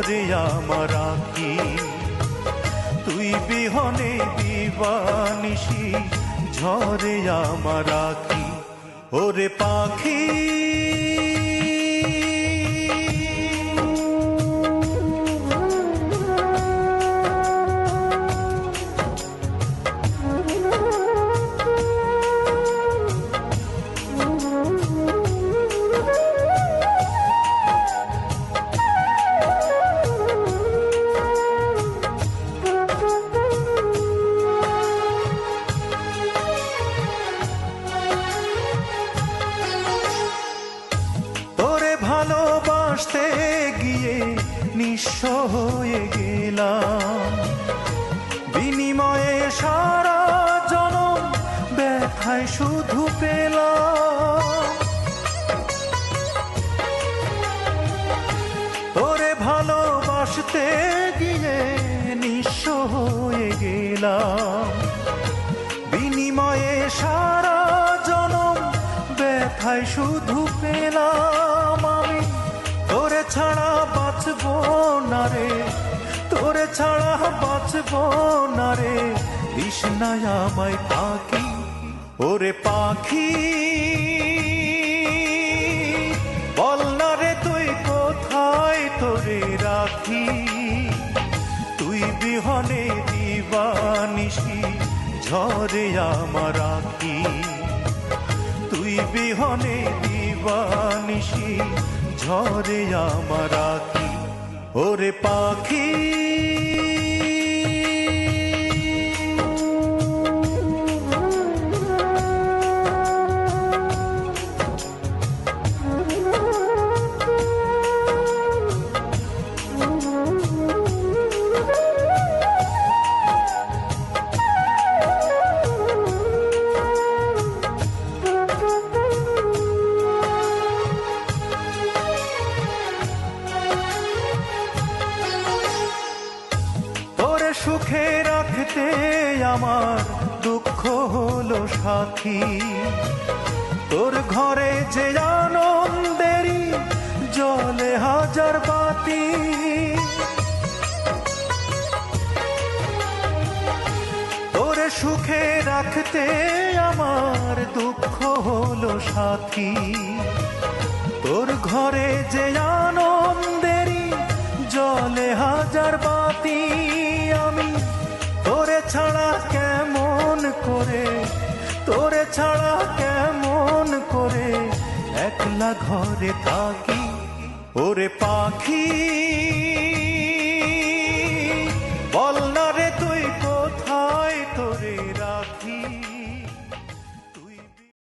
ঝরে আমার আঁখি, তুই বিহনে দিবানিশি ঝরে আমার আঁখি। ওরে পাখি ভালোবাসতে গিয়ে নিঃস্ব হয়ে গেলাম, বিনিময়ে সারা জনম ব্যথায় শুধু পেলাম। তোরে ভালোবাসতে গিয়ে নিঃস্ব হয়ে গেলাম, বিনিময়ে সারা জনম ব্যথায় শুধু পেলাম। আমি তোরে ছাড়া বাঁচব না রে, তোরে ছাড়া বাঁচব না রে, তৃষ্ণায় আমায় পাখি। ওরে পাখি বল না রে তুই কোথায় তোরে রাখি, তুই বিহনে দিবানিশি ঝরে আমার আঁখি, তুই বিহনে দিবানিশি ঝরে আমার আঁখি। ওরে পাখি সুখে রাখতে আমার দুঃখ হলো সাথী, তোর ঘরে যে আনন্দেরই জ্বলে হাজার বাতি। তোরে সুখে রাখতে আমার দুঃখ হলো সাথী, তোর ঘরে যে আনন্দেরই জ্বলে হাজার বাতি। আমি তোরে ছাড়া কেমন করে, তোরে ছাড়া কেমন করে একলা ঘরে থাকি। ওরে পাখি